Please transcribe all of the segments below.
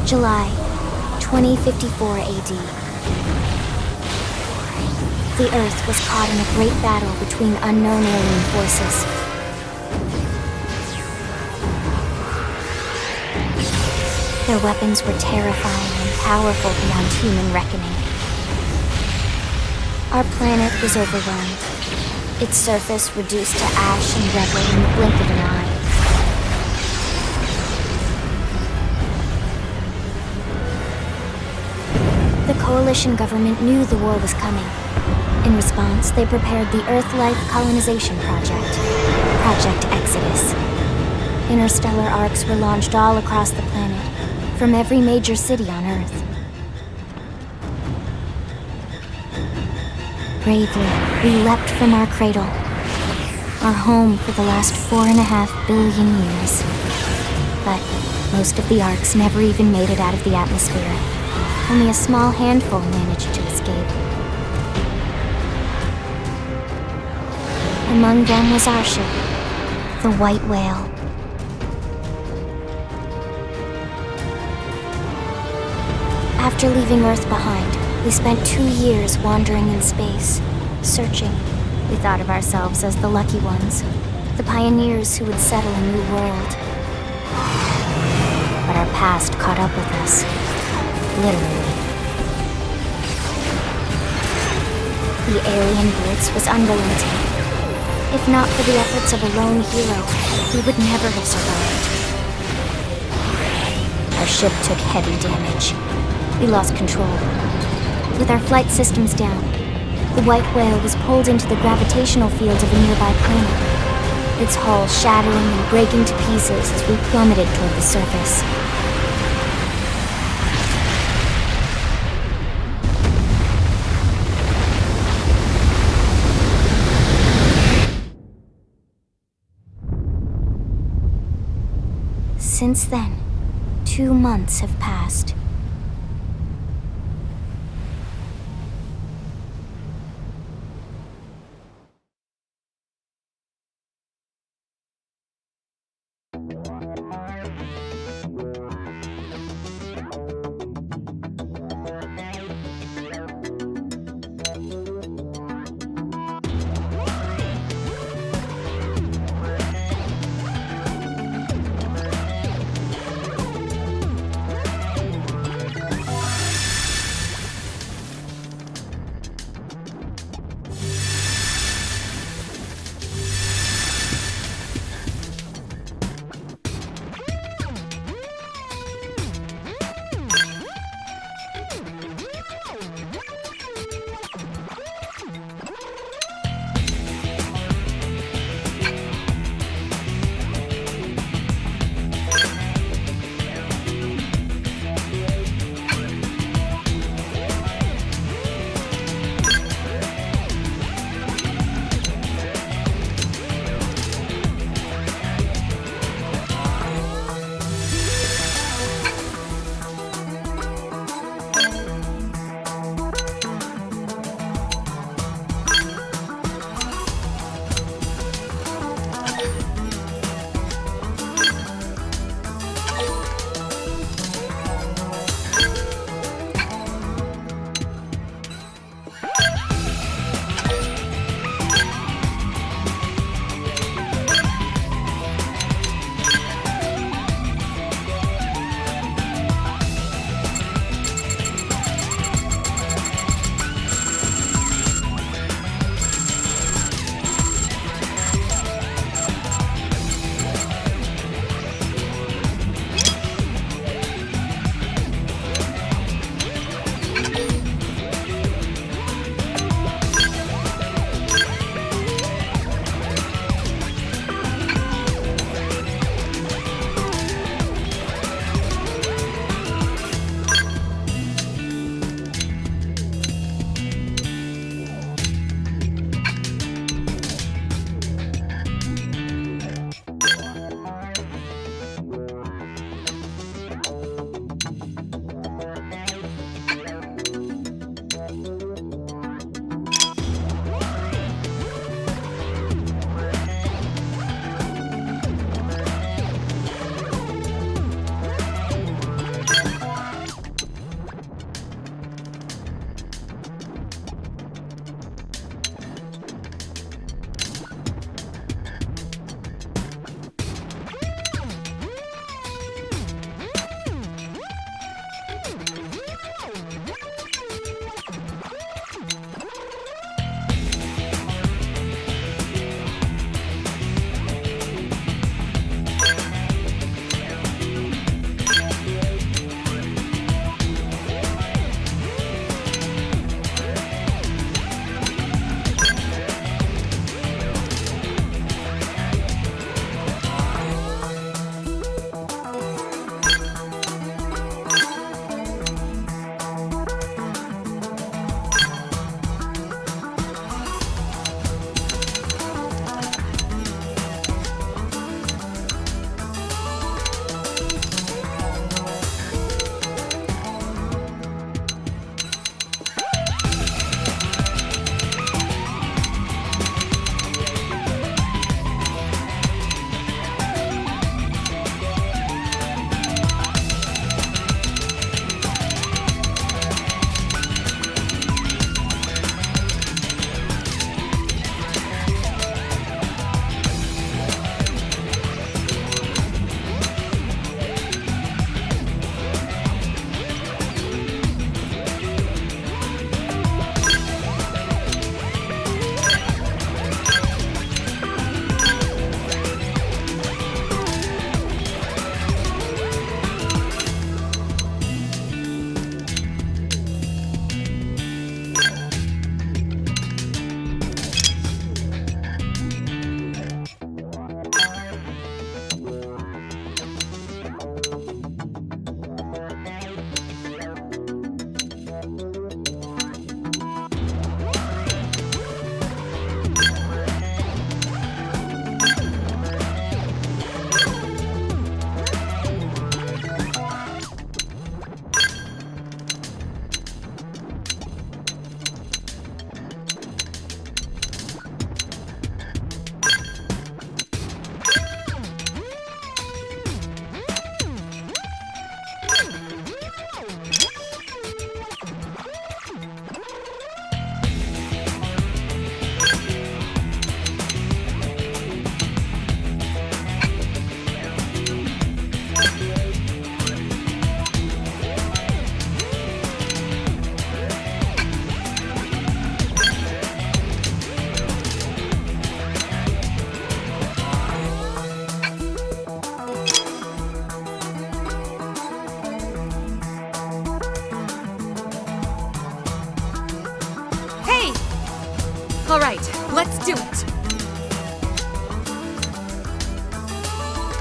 July 2054 AD. The Earth was caught in a great battle between unknown alien forces. Their weapons were terrifying and powerful beyond human reckoning. Our planet was overwhelmed, its surface reduced to ash and rubble in the blink of an eye. The Coalition government knew the war was coming. In response, they prepared the Earth-Life Colonization Project, Project Exodus. Interstellar arcs were launched all across the planet, from every major city on Earth. Bravely, we leapt from our cradle, our home for the last 4.5 billion years. But most of the arcs never even made it out of the atmosphere. Only a small handful managed to escape. Among them was our ship, the White Whale. After leaving Earth behind, we spent 2 years wandering in space, searching. We thought of ourselves as the lucky ones, the pioneers who would settle a new world. But our past caught up with us, literally. The alien blitz was unrelenting. If not for the efforts of a lone hero, we would never have survived. Our ship took heavy damage. We lost control. With our flight systems down, the White Whale was pulled into the gravitational field of a nearby planet, its hull shattering and breaking to pieces as we plummeted toward the surface. Since then, 2 months have passed.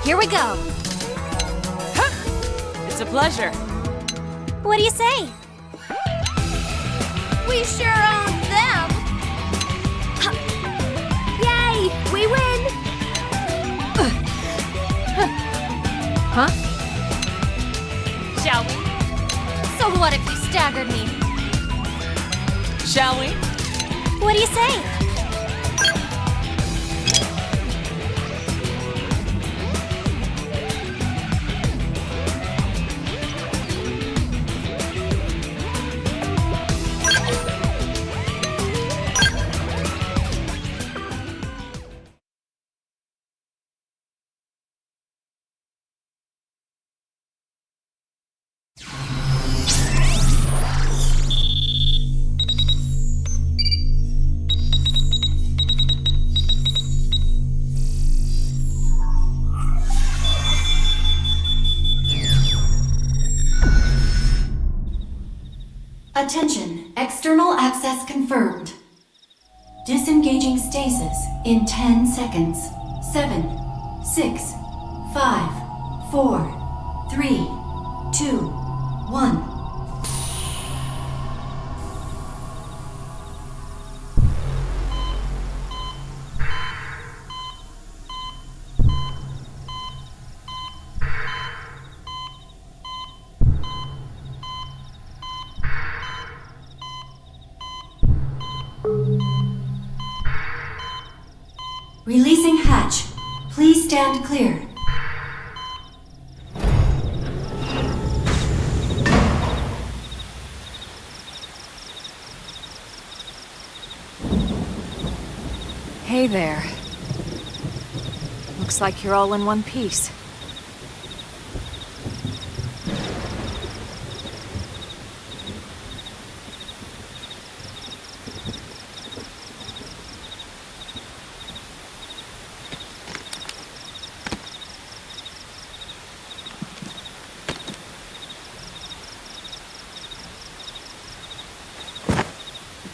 Here we go. It's a pleasure. What do you say? We sure own them! Yay! We win! Huh? Shall we? So what if you staggered me? Shall we? What do you say? Attention, external access confirmed. Disengaging stasis in 10 seconds. 7, 6, 5, 4, 3, 2, 1. Releasing hatch. Please stand clear. Hey there. Looks like you're all in one piece.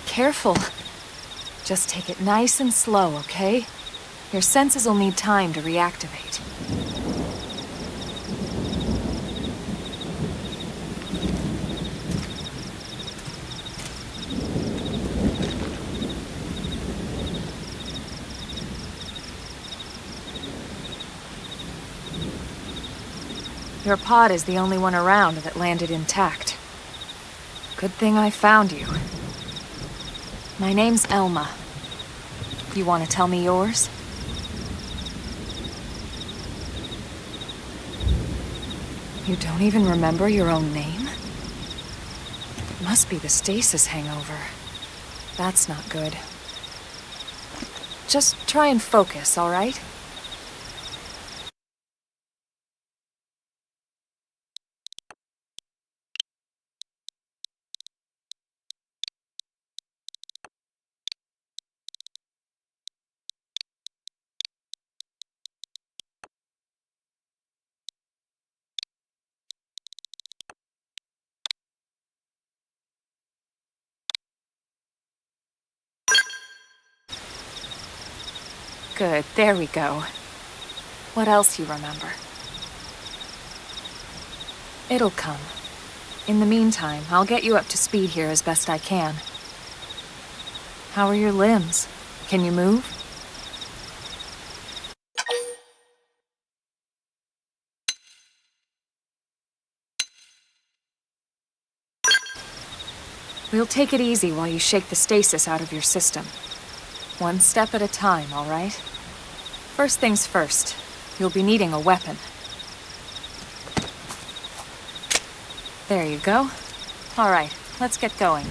Careful. Just take it nice and slow, okay? Your senses will need time to reactivate. Your pod is the only one around that landed intact. Good thing I found you. My name's Elma. You want to tell me yours? You don't even remember your own name? Must be the stasis hangover. That's not good. Just try and focus, all right? Good, there we go. What else you remember? It'll come. In the meantime, I'll get you up to speed here as best I can. How are your limbs? Can you move? We'll take it easy while you shake the stasis out of your system. One step at a time, all right? First things first, you'll be needing a weapon. There you go. All right, let's get going.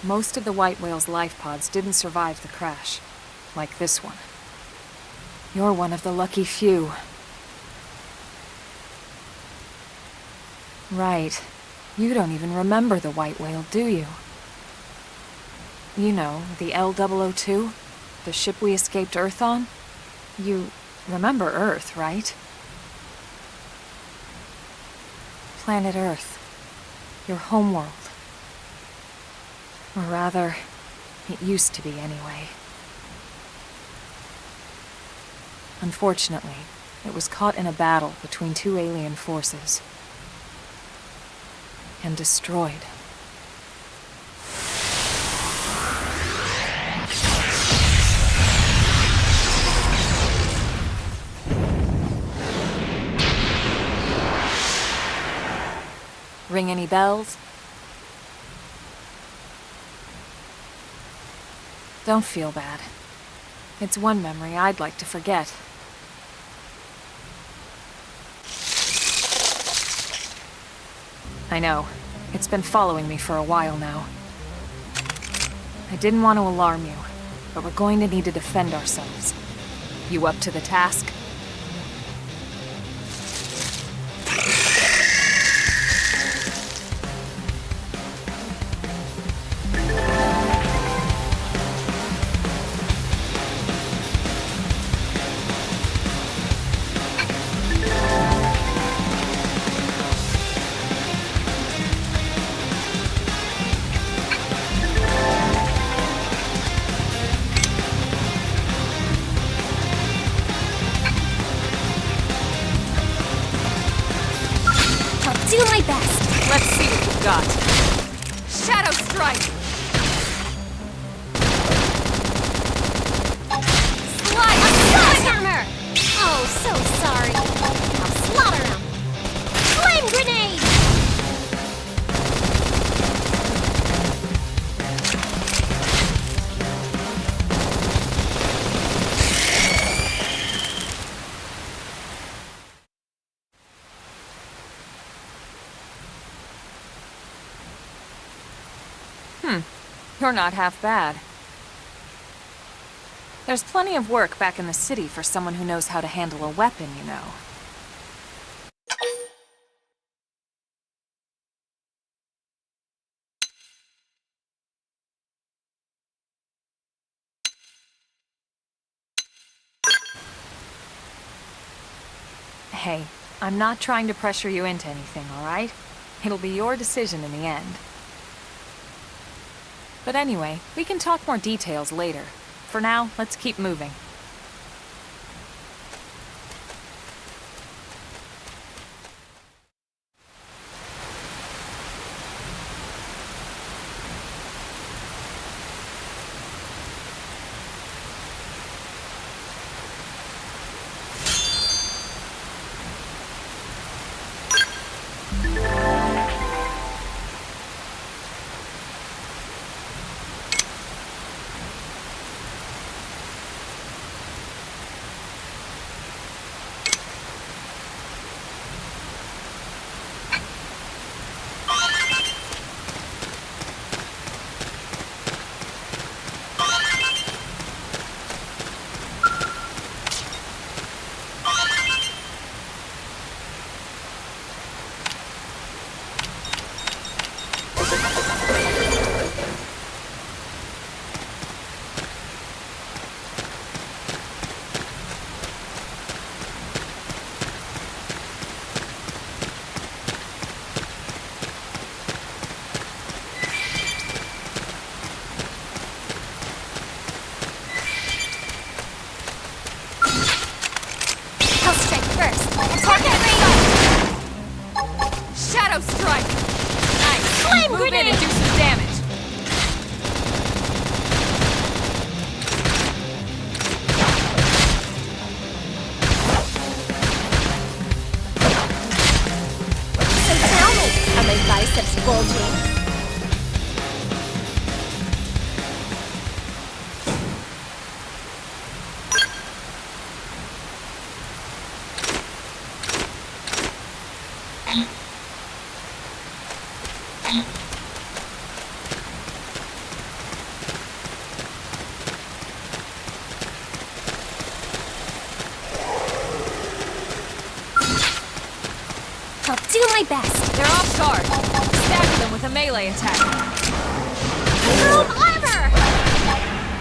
Most of the white whale's life pods didn't survive the crash, like this one. You're one of the lucky few. Right. You don't even remember the white whale, do you? You know, the L-002? The ship we escaped Earth on? You remember Earth, right? Planet Earth. Your homeworld. Or rather, it used to be anyway. Unfortunately, it was caught in a battle between two alien forces. And destroyed. Ring any bells? Don't feel bad. It's one memory I'd like to forget. I know. It's been following me for a while now. I didn't want to alarm you, but we're going to need to defend ourselves. You up to the task? Do my best. Let's see what you've got. Shadow Strike! Slide armor! Oh, so sorry. I'll slaughter him. Flame grenade! You're not half bad. There's plenty of work back in the city for someone who knows how to handle a weapon, you know. Hey, I'm not trying to pressure you into anything, all right? It'll be your decision in the end. But anyway, we can talk more details later. For now, let's keep moving. Shadow Strike! Nice! Flame Move grenade! in and do some damage! So tell me, are my biceps bulging? best. They're off guard. Stagger them with a melee attack. Boom armor!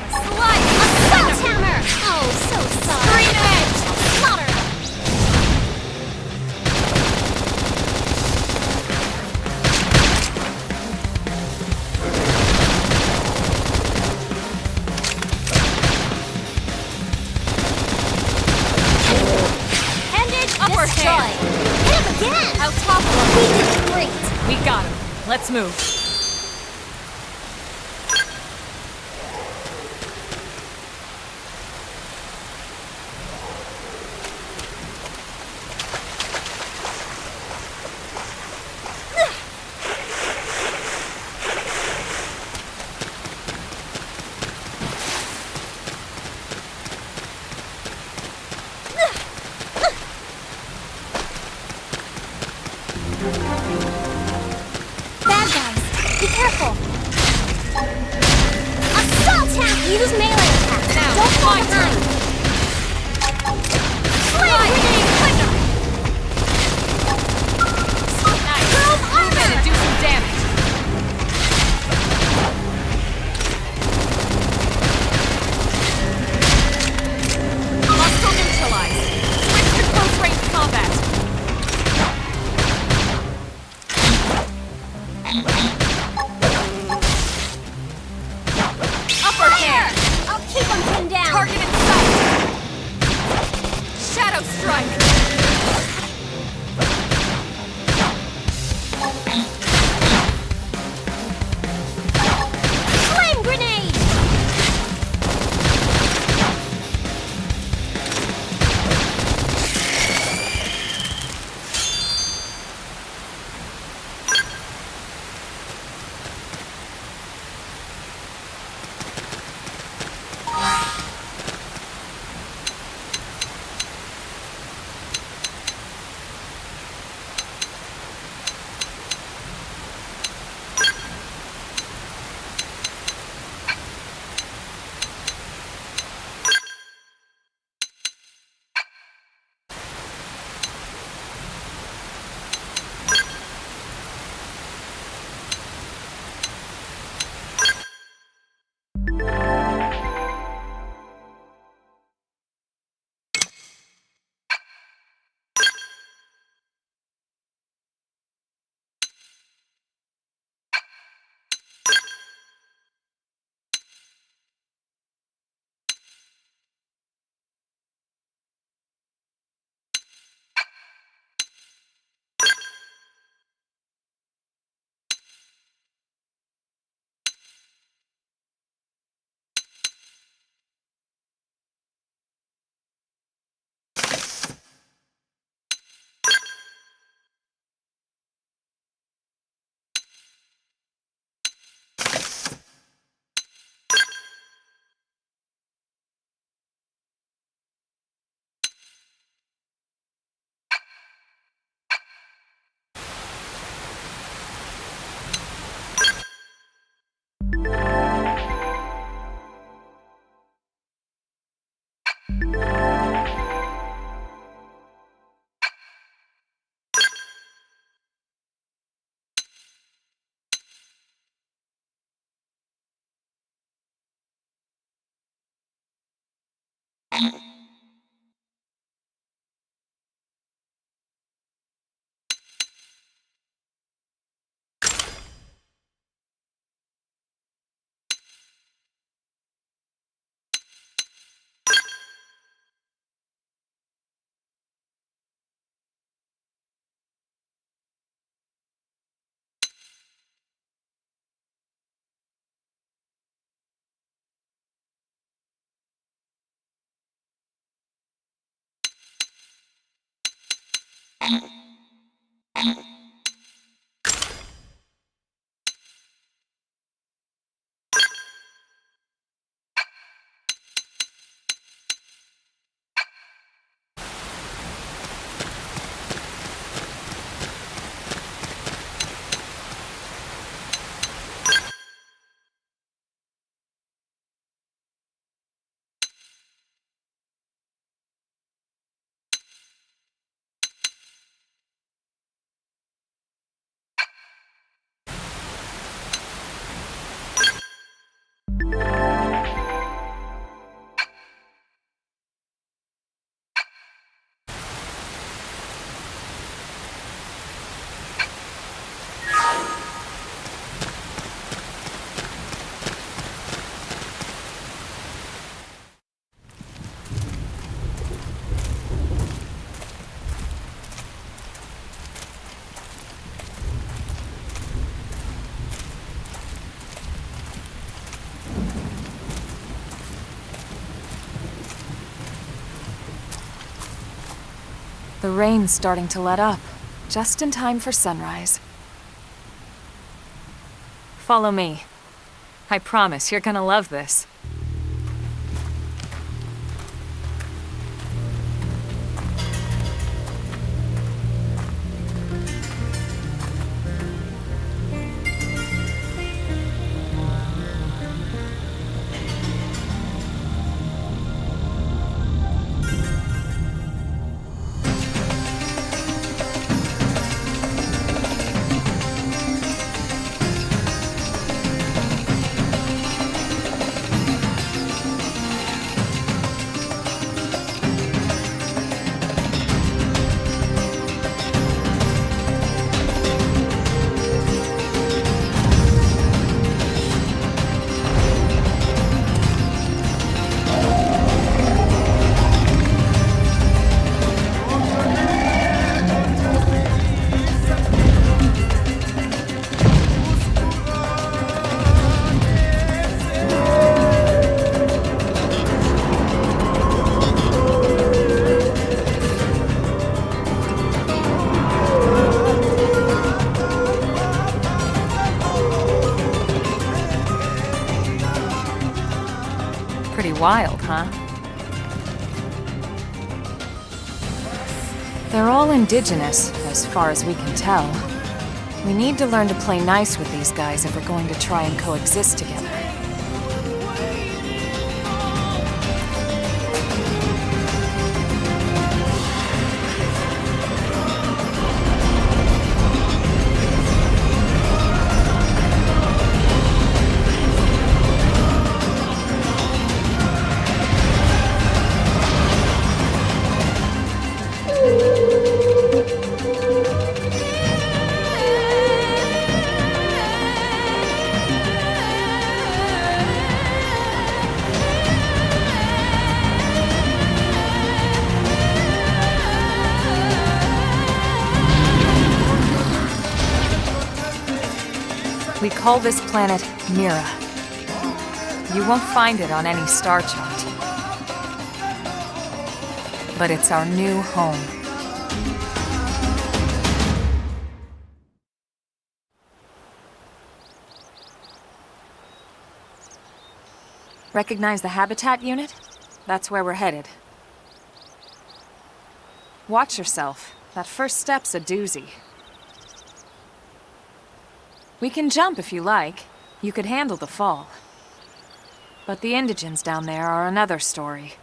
Slice! Assault hammer! Oh, so sorry. Green edge! Slaughter! Ended, Upper destroy. hand. Hit him again! I'll topple them. We did great! We got him. Let's move. Bad guys, be careful! Assault hammer! Use melee attack! Now, Don't fall my behind! turn. Flame grenade! Nice. Boom Move in and armor! do some damage. Hostile neutralized. Switch to close range combat. Upper hand. I'll keep them pinned down! Target in sight. Shadow strike. Flame grenade! The rain's starting to let up, just in time for sunrise. Follow me. I promise you're gonna love this. Pretty wild, huh? They're all indigenous, as far as we can tell. We need to learn to play nice with these guys if we're going to try and coexist together. We call this planet Mira. You won't find it on any star chart. But it's our new home. Recognize the habitat unit? That's where we're headed. Watch yourself. That first step's a doozy. We can jump if you like. You could handle the fall. But the indigents down there are another story.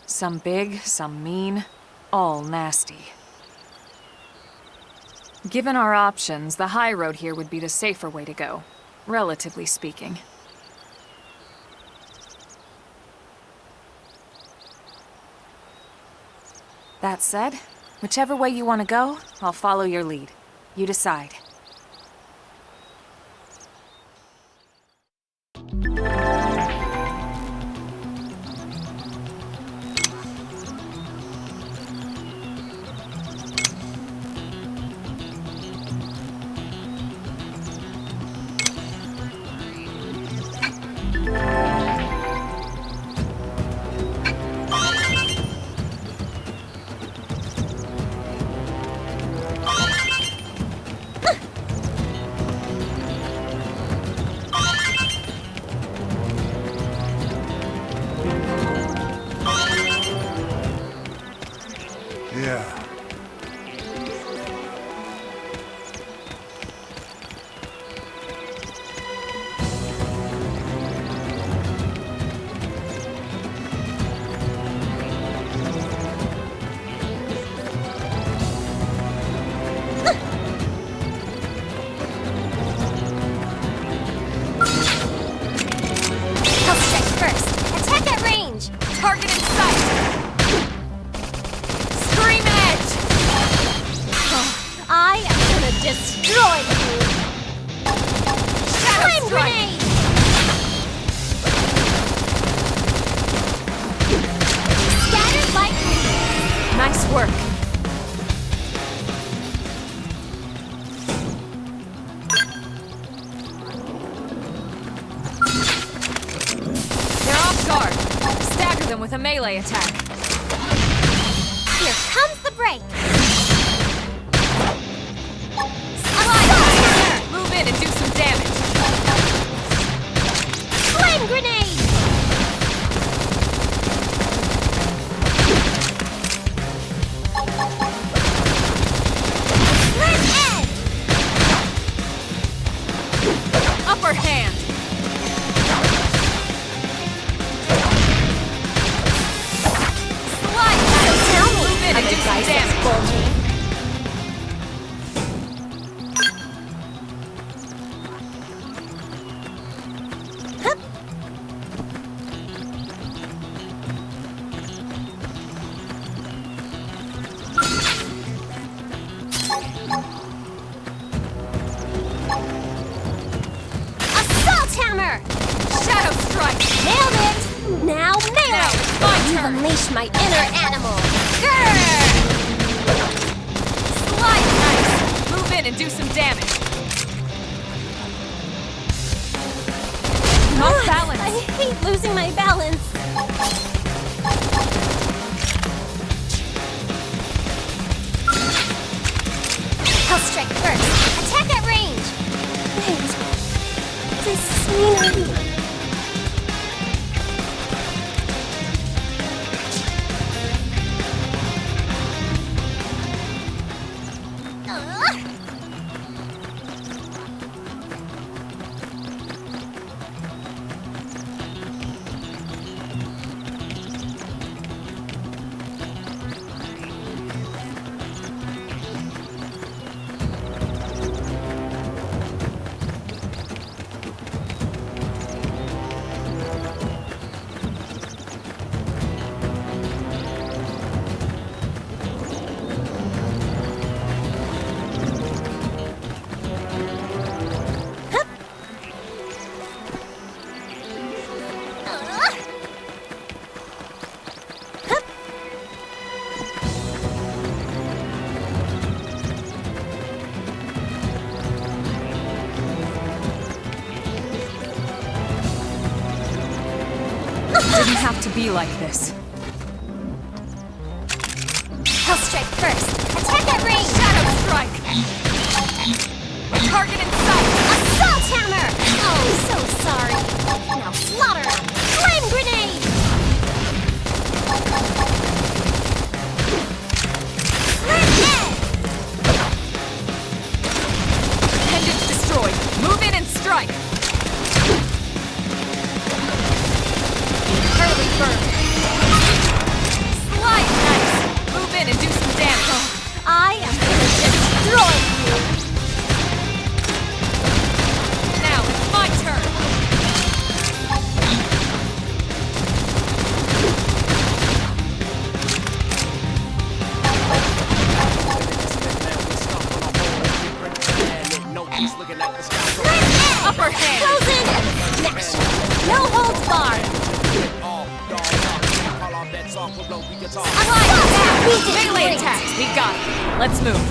Some big, some mean, all nasty. Given our options, the high road here would be the safer way to go, relatively speaking. That said, whichever way you want to go, I'll follow your lead. You decide. Yeah. I'll strike first. Attack at range. Target in sight! Scream edge! I am gonna destroy you. Shadow Flame strike! grenade. Scattered like leaves. Nice work. They're off guard. Stagger them with a melee attack. Here comes the break. hammer! Shadow strike! Nailed it! Now melee! Now it's my You've turn! unleashed my inner animal! Grr! Slide nice! Move in and do some damage. Off balance. I hate losing my balance! I'll strike first! Attack at range! Wait... This is meaning... Didn't have to be like this. I'll strike first! Attack at range! Shadow strike! Target in sight! Assault hammer! Oh, so sorry! Now slaughter him! Flame grenade! Slam head! Pendants destroyed. Move in and strike. Hurley burn. Slide nice. Move in and do some damage. I am gonna destroy you! Now it's my turn. Upper hand. Frozen! Smash! No holds barred! Slide down. Melee attacks. We got it. Let's move.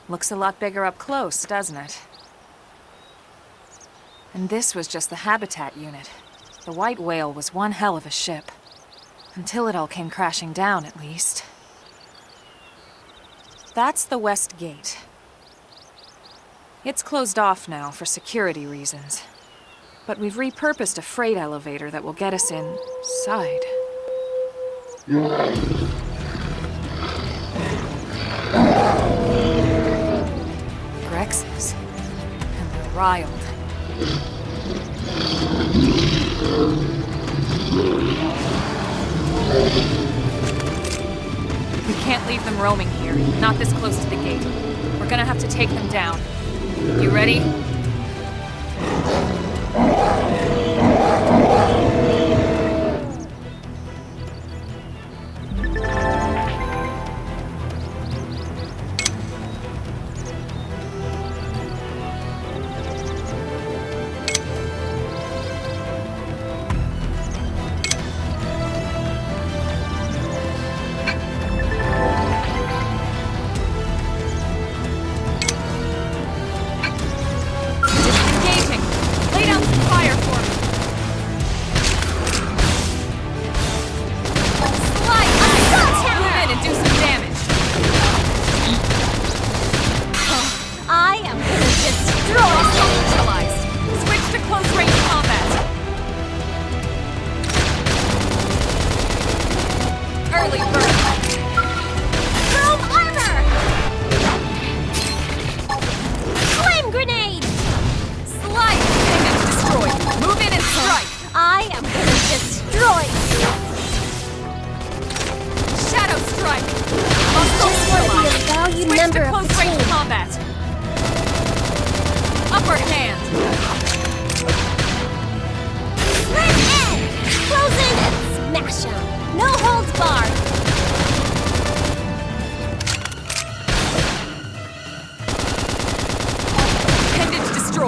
Looks a lot bigger up close, doesn't it? And this was just the habitat unit. The white whale was one hell of a ship. Until it all came crashing down, at least. That's the west gate. It's closed off now for security reasons. But we've repurposed a freight elevator that will get us inside. Grexes. And they're riled. We can't leave them roaming here, not this close to the gate. We're gonna have to take them down. You ready?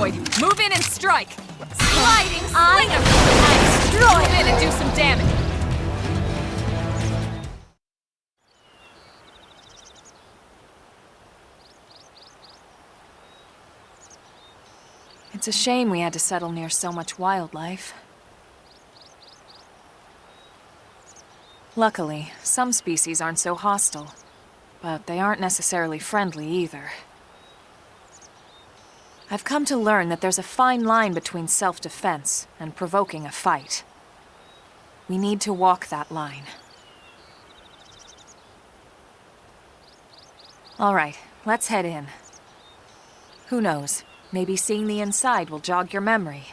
android! Move in and strike! Sliding slinger! Move in and do some damage! It's a shame we had to settle near so much wildlife. Luckily, some species aren't so hostile, but they aren't necessarily friendly either. I've come to learn that there's a fine line between self-defense and provoking a fight. We need to walk that line. All right, let's head in. Who knows? Maybe seeing the inside will jog your memory.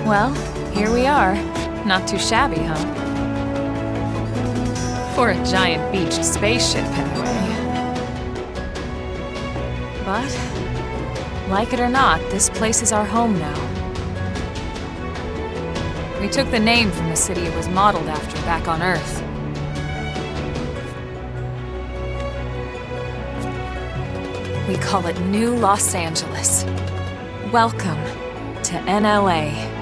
Well, here we are. Not too shabby, huh? For a giant beached spaceship, anyway. But, like it or not, this place is our home now. We took the name from the city it was modeled after back on Earth. We call it New Los Angeles. Welcome to NLA.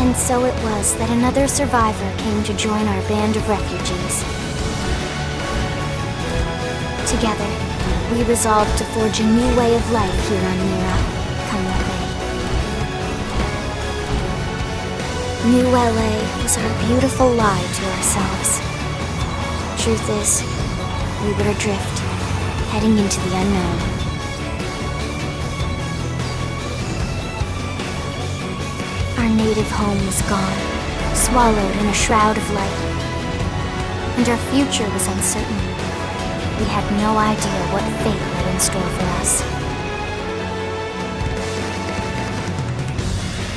And so it was that another survivor came to join our band of refugees. Together, we resolved to forge a new way of life here on Mira, come what may. New LA was our beautiful lie to ourselves. Truth is, we were adrift, heading into the unknown. Our native home was gone, swallowed in a shroud of light. And our future was uncertain. We had no idea what fate lay in store for us.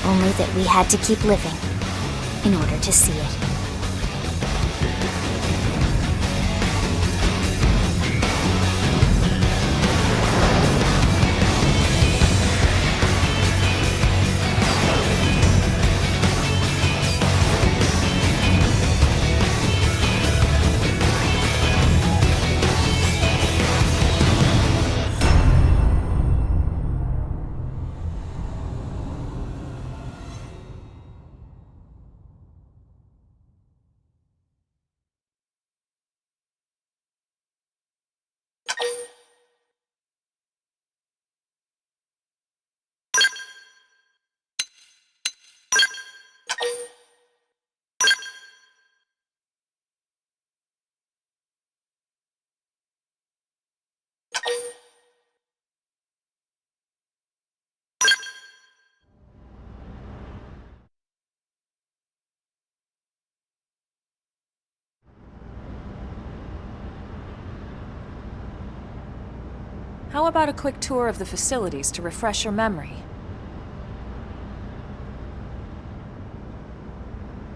Only that we had to keep living in order to see it. How about a quick tour of the facilities to refresh your memory?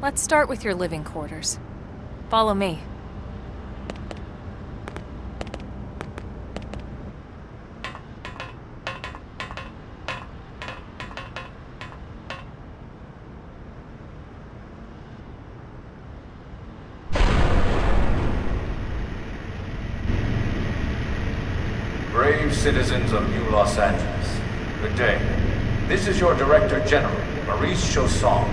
Let's start with your living quarters. Follow me. Brave citizens of New Los Angeles, good day. This is your Director General, Maurice Chausson.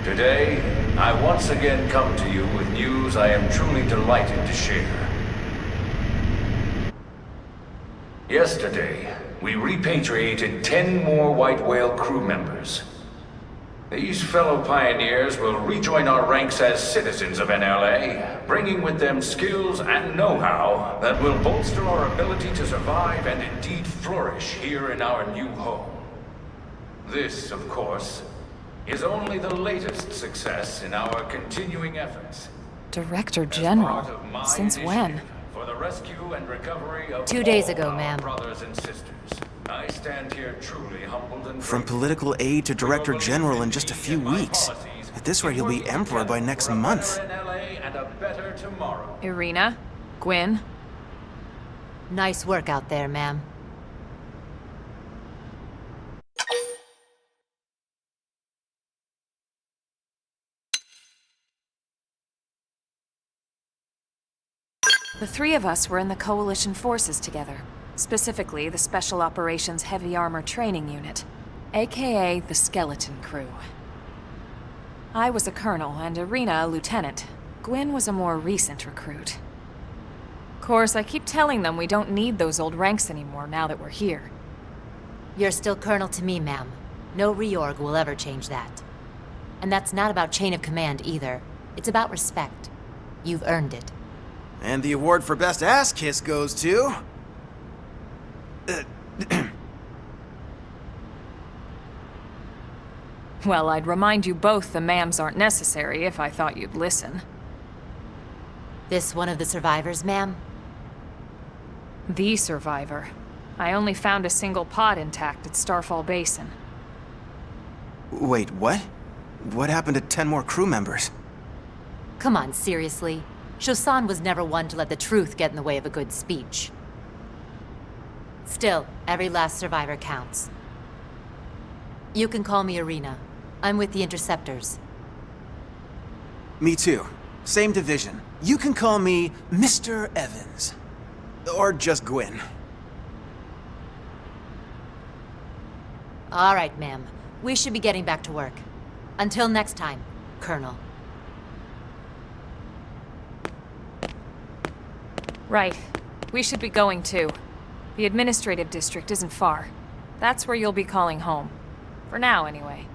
Today, I once again come to you with news I am truly delighted to share. Yesterday, we repatriated 10 more White Whale crew members. These fellow pioneers will rejoin our ranks as citizens of NLA, bringing with them skills and know-how that will bolster our ability to survive and indeed flourish here in our new home. This, of course, is only the latest success in our continuing efforts. Director General? Since when? For the rescue and recovery of 2 days all ago, our ma'am. brothers and sisters. I stand here truly humbled and From grateful. political aide to director general in just a few weeks. At this rate, he'll be emperor by next month. Irina? Gwyn? Nice work out there, ma'am. The three of us were in the Coalition forces together. Specifically, the Special Operations Heavy Armor Training Unit, aka the Skeleton Crew. I was a colonel and Irina a lieutenant. Gwyn was a more recent recruit. Of course, I keep telling them we don't need those old ranks anymore now that we're here. You're still colonel to me, ma'am. No reorg will ever change that. And that's not about chain of command either. It's about respect. You've earned it. And the award for best ass kiss goes to... Well, I'd remind you both the ma'ams aren't necessary if I thought you'd listen. This one of the survivors, ma'am? The survivor. I only found a single pod intact at Starfall Basin. Wait, what? What happened to 10 more crew members? Come on, seriously? Chausson was never one to let the truth get in the way of a good speech. Still, every last survivor counts. You can call me Irina. I'm with the Interceptors. Me too. Same division. You can call me Mr. Evans. Or just Gwyn. All right, ma'am. We should be getting back to work. Until next time, Colonel. Right. We should be going too. The administrative district isn't far. That's where you'll be calling home. For now, anyway.